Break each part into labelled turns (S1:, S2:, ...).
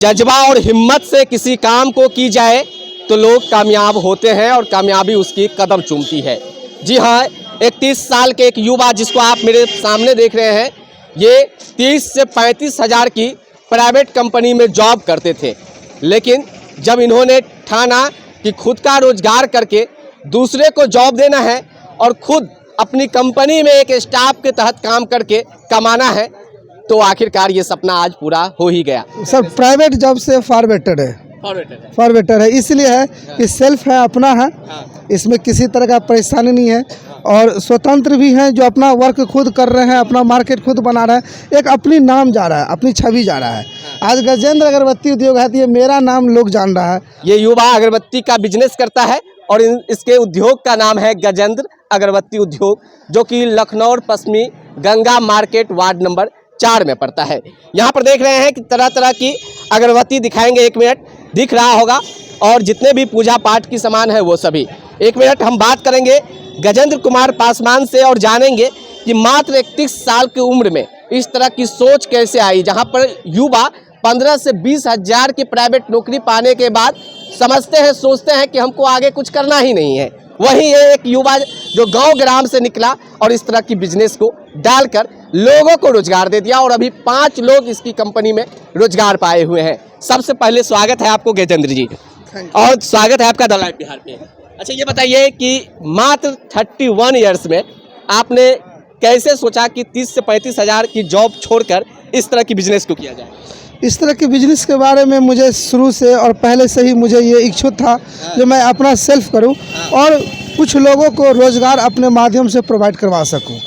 S1: जज्बा और हिम्मत से किसी काम को की जाए तो लोग कामयाब होते हैं और कामयाबी उसकी कदम चूमती है। जी हाँ, 31 साल के एक युवा जिसको आप मेरे सामने देख रहे हैं, ये 30 से 35 हज़ार की प्राइवेट कंपनी में जॉब करते थे, लेकिन जब इन्होंने ठाना कि खुद का रोजगार करके दूसरे को जॉब देना है और खुद अपनी कंपनी में एक स्टाफ के तहत काम करके कमाना है, तो आखिरकार ये सपना आज पूरा हो ही गया।
S2: सर प्राइवेट जॉब से फार बेटर है इसलिए है कि सेल्फ है, अपना है, इसमें किसी तरह का परेशानी नहीं है और स्वतंत्र भी हैं, जो अपना वर्क खुद कर रहे हैं, अपना मार्केट खुद बना रहे हैं, एक अपनी नाम जा रहा है, अपनी छवि जा रहा है। आज गजेंद्र अगरबत्ती उद्योग है तो ये मेरा नाम लोग जान रहा है।
S1: ये युवा अगरबत्ती का बिजनेस करता है और इसके उद्योग का नाम है गजेंद्र अगरबत्ती उद्योग, जो कि लखनऊ पश्चिमी गंगा मार्केट वार्ड नंबर 4 में पड़ता है। यहाँ पर देख रहे हैं कि तरह तरह की अगरबत्ती दिखाएंगे, 1 मिनट दिख रहा होगा, और जितने भी पूजा पाठ की सामान है वो सभी। 1 मिनट हम बात करेंगे गजेंद्र कुमार पासवान से और जानेंगे कि मात्र 31 साल की उम्र में इस तरह की सोच कैसे आई, जहाँ पर युवा 15 से 20 हज़ार की प्राइवेट नौकरी पाने के बाद समझते हैं, सोचते हैं कि हमको आगे कुछ करना ही नहीं है। वहीं ये एक युवा जो गांव ग्राम से निकला और इस तरह की बिजनेस को डालकर लोगों को रोजगार दे दिया और अभी 5 लोग इसकी कंपनी में रोजगार पाए हुए हैं। सबसे पहले स्वागत है आपको गजेंद्र जी, और स्वागत है आपका द लाइव बिहार पे। अच्छा, ये बताइए कि मात्र 31 ईयर्स में आपने कैसे सोचा कि 30 से 35 हज़ार की जॉब छोड़कर इस तरह की बिजनेस को किया जाए?
S2: इस तरह के बिजनेस के बारे में मुझे शुरू से और पहले से ही मुझे ये इच्छुक था जो मैं अपना सेल्फ करूं और कुछ लोगों को रोज़गार अपने माध्यम से प्रोवाइड करवा सकूं।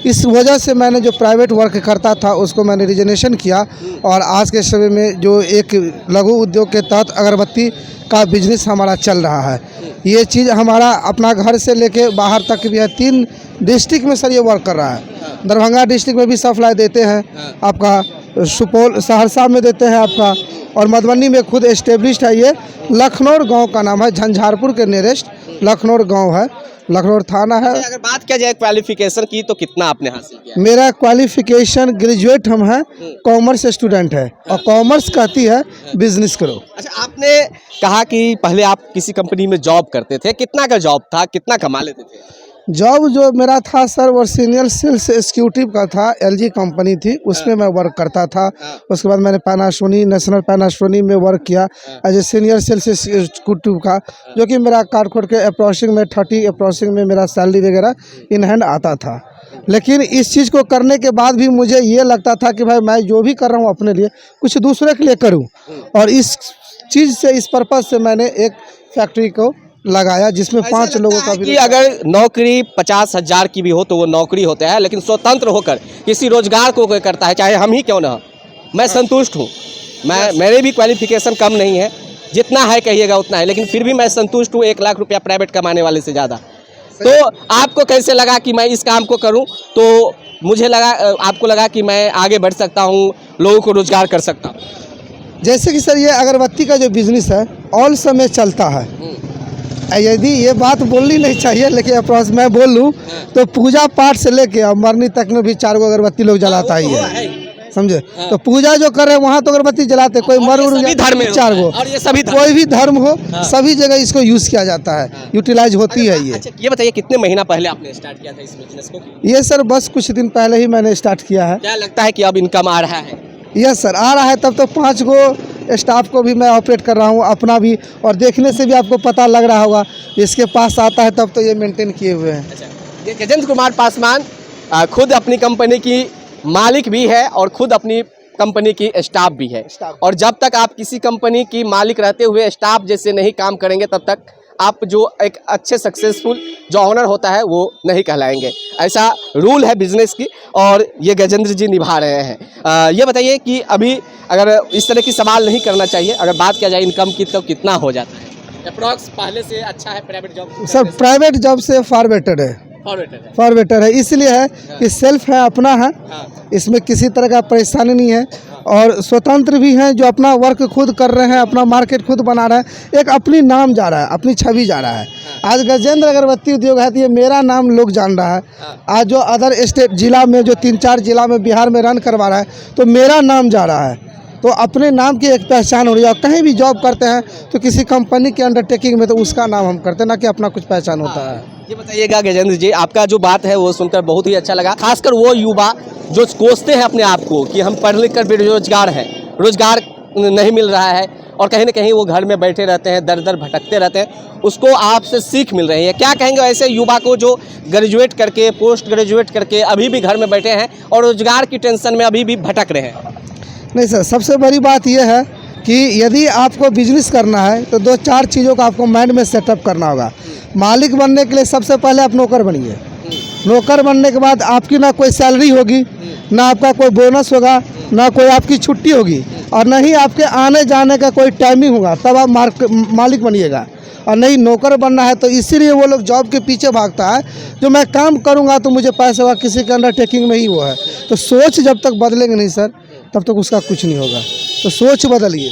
S2: इस वजह से मैंने जो प्राइवेट वर्क करता था उसको मैंने रिजनेशन किया और आज के समय में जो एक लघु उद्योग के तहत अगरबत्ती का बिजनेस हमारा चल रहा है। ये चीज़ हमारा अपना घर से लेके बाहर तक भी है। 3 डिस्ट्रिक्ट में सर ये वर्क कर रहा है। दरभंगा डिस्ट्रिक्ट में भी सप्लाई देते हैं, आपका सुपौल सहरसा में देते हैं आपका, और मधुबनी में खुद एस्टेब्लिश्ड है। ये लखनऊ गांव का नाम है, झंझारपुर के नियरेस्ट लखनऊ गांव है, लखनऊ थाना है।
S1: अगर बात किया जाए क्वालिफिकेशन की तो कितना आपने हासिल किया?
S2: मेरा क्वालिफिकेशन ग्रेजुएट हम हैं, कॉमर्स स्टूडेंट है और कॉमर्स कहती है बिजनेस करो।
S1: अच्छा, आपने कहा कि पहले आप किसी कंपनी में जॉब करते थे, कितना का जॉब था, कितना कमा लेते थे?
S2: जॉब जो मेरा था सर वो सीनियर सेल्स एग्जीक्यूटिव का था, LG कंपनी थी, उसमें मैं वर्क करता था। उसके बाद मैंने पैनासोनिक नेशनल पैनासोनिक में वर्क किया as a senior sales executive का, जो कि मेरा कार्ड खोड के अप्रोचिंग में 30 अप्रोचिंग में मेरा सैलरी वगैरह इन हैंड आता था। लेकिन इस चीज़ को करने के बाद भी मुझे ये लगता था कि भाई मैं जो भी कर रहा हूँ अपने लिए कुछ दूसरे के लिए करूँ, और इस चीज़ से, इस पर्पज़ से मैंने एक फैक्ट्री को लगाया जिसमें 5 लोगों का भी।
S1: कि अगर नौकरी 50 हज़ार की भी हो तो वो नौकरी होता है, लेकिन स्वतंत्र होकर किसी रोजगार को कोई करता है, चाहे हम ही क्यों ना हो, मैं संतुष्ट हूँ। मेरे भी क्वालिफिकेशन कम नहीं है, जितना है कहिएगा उतना है, लेकिन फिर भी मैं संतुष्ट हूँ 1 लाख रुपया प्राइवेट कमाने वाले से ज़्यादा। तो आपको कैसे लगा कि मैं इस काम को करूँ? तो मुझे लगा, आपको लगा कि मैं आगे बढ़ सकता हूँ, लोगों को रोजगार कर सकता हूँ।
S2: जैसे कि सर ये अगरबत्ती का जो बिजनेस है ऑल समय चलता है। यदि ये बात बोलनी नहीं चाहिए लेकिन अप्रोच मैं बोल लूँ तो पूजा पाठ से लेके अब मरनी तक में भी 4 अगरबत्ती लोग जलाता ही है, समझे? तो पूजा जो कर रहे हैं वहाँ तो अगरबत्ती जलाते, कोई मर उड़ 4
S1: और ये सभी
S2: कोई भी धर्म हो सभी जगह इसको यूज किया जाता है, यूटिलाइज होती है ये।
S1: अच्छा, ये बताइए कितने महीना पहले आपने स्टार्ट किया था इस बिजनेस को?
S2: ये सर बस कुछ दिन पहले ही मैंने स्टार्ट किया है।
S1: क्या लगता है कि अब इनकम आ रहा है?
S2: यस सर, आ रहा है। तब तो 5 गो स्टाफ को भी मैं ऑपरेट कर रहा हूँ अपना भी, और देखने से भी आपको पता लग रहा होगा इसके पास आता है तब तो ये मेंटेन किए हुए हैं।
S1: अच्छा, ये गजेंद्र कुमार पासवान खुद अपनी कंपनी की मालिक भी है और खुद अपनी कंपनी की स्टाफ भी है, और जब तक आप किसी कंपनी की मालिक रहते हुए स्टाफ जैसे नहीं काम करेंगे तब तक आप जो एक अच्छे सक्सेसफुल जो ऑनर होता है वो नहीं कहलाएंगे। ऐसा रूल है बिजनेस की, और ये गजेंद्र जी निभा रहे हैं। ये बताइए कि अभी अगर इस तरह की सवाल नहीं करना चाहिए, अगर बात किया जाए इनकम की तो कितना हो जाता है अप्रॉक्स? पहले से अच्छा है private job?
S2: Sir private job से फार बेटर है, फार बेटर है इसलिए है कि सेल्फ है, अपना है, इसमें किसी तरह का परेशानी नहीं है और स्वतंत्र भी हैं, जो अपना वर्क खुद कर रहे हैं, अपना मार्केट खुद बना रहे हैं, एक अपनी नाम जा रहा है, अपनी छवि जा रहा है। आज गजेंद्र अगरबत्ती उद्योग है तो ये मेरा नाम लोग जान रहा है। आज जो अदर स्टेट जिला में जो 3-4 जिला में बिहार में रन करवा रहा है तो मेरा नाम जा रहा है। तो अपने नाम की एक पहचान हो रही है। और कहीं भी जॉब करते हैं तो किसी कंपनी के अंडरटेकिंग में तो उसका नाम हम करते हैं, ना कि अपना कुछ पहचान होता है।
S1: ये बताइएगा गजेंद्र जी, आपका जो बात है वो सुनकर बहुत ही अच्छा लगा। खासकर वो युवा जो कोसते हैं अपने आप को कि हम पढ़ लिख कर बेरोजगार हैं, रोजगार नहीं मिल रहा है और कहीं ना कहीं वो घर में बैठे रहते हैं, दर दर भटकते रहते हैं, उसको आपसे सीख मिल रही है। क्या कहेंगे ऐसे युवा को जो ग्रेजुएट करके, पोस्ट ग्रेजुएट करके अभी भी घर में बैठे हैं और रोजगार की टेंशन में अभी भी भटक रहे हैं?
S2: नहीं सर, सबसे बड़ी बात यह है कि यदि आपको बिजनेस करना है तो 2-4 चीज़ों को आपको माइंड में सेटअप करना होगा। मालिक बनने के लिए सबसे पहले आप नौकर बनिए। नौकर बनने के बाद आपकी ना कोई सैलरी होगी, ना आपका कोई बोनस होगा, ना कोई आपकी छुट्टी होगी और ना ही आपके आने जाने का कोई टाइमिंग होगा, तब आप मालिक बनिएगा। और नहीं नौकर बनना है तो इसीलिए वो लोग जॉब के पीछे भागता है, जो मैं काम करूँगा तो मुझे पैसा होगा, किसी के अंडरटेकिंग में ही वो है। तो सोच जब तक बदलेंगे नहीं सर, तब तक उसका कुछ नहीं होगा। तो सोच बदलिए।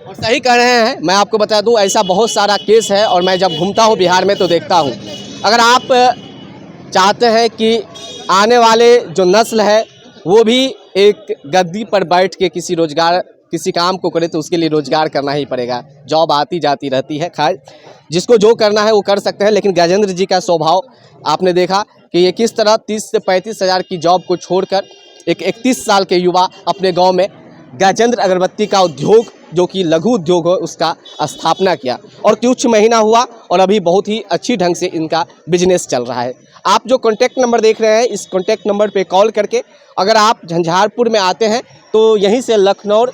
S1: और सही कह रहे हैं। मैं आपको बता दूं ऐसा बहुत सारा केस है और मैं जब घूमता हूं बिहार में तो देखता हूं। अगर आप चाहते हैं कि आने वाले जो नस्ल है वो भी एक गद्दी पर बैठ के किसी काम को करे तो उसके लिए रोजगार करना ही पड़ेगा। जॉब आती जाती रहती है, खैर जिसको जो करना है वो कर सकते हैं। लेकिन गजेंद्र जी का स्वभाव आपने देखा कि ये किस तरह 30 से 35 हज़ार की जॉब को छोड़कर एक 31 साल के युवा अपने गांव में गजेंद्र अगरबत्ती का उद्योग, जो कि लघु उद्योग है, उसका स्थापना किया और कुछ महीना हुआ और अभी बहुत ही अच्छी ढंग से इनका बिजनेस चल रहा है। आप जो कॉन्टैक्ट नंबर देख रहे हैं, इस कॉन्टैक्ट नंबर पे कॉल करके अगर आप झंझारपुर में आते हैं तो यहीं से लखनऊ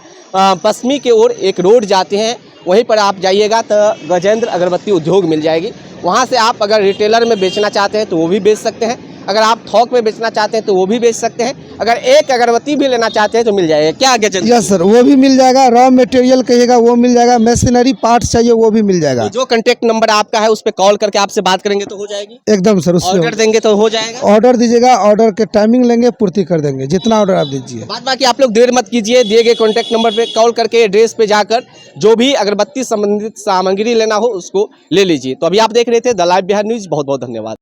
S1: पश्चिमी के ओर एक रोड जाते हैं, वहीं पर आप जाइएगा तो गजेंद्र अगरबत्ती उद्योग मिल जाएगी। वहाँ से आप अगर रिटेलर में बेचना चाहते हैं तो वो भी बेच सकते हैं, अगर आप थोक में बेचना चाहते हैं तो वो भी बेच सकते हैं, अगर एक अगरबत्ती भी लेना चाहते हैं तो मिल जाएगा। क्या गजेंद्र?
S2: यस सर, वो भी मिल जाएगा। रॉ मटेरियल कहिएगा वो मिल जाएगा, मशीनरी पार्ट्स चाहिए वो भी मिल जाएगा।
S1: तो जो कॉन्टैक्ट नंबर आपका है उस पर कॉल करके आपसे बात करेंगे तो हो जाएगी?
S2: एकदम सर, उससे
S1: ऑर्डर देंगे तो हो जाएगा?
S2: ऑर्डर दीजिएगा, ऑर्डर के टाइमिंग लेंगे, पूर्ति कर देंगे, जितना ऑर्डर आप दीजिए।
S1: बात बाकी आप लोग देर मत कीजिए, दिए गए कॉन्टैक्ट नंबर पे कॉल करके एड्रेस पे जाकर जो भी अगरबत्ती संबंधित सामग्री लेना हो उसको ले लीजिए। तो अभी आप देख रहे थे द लाइव बिहार न्यूज़। बहुत बहुत धन्यवाद।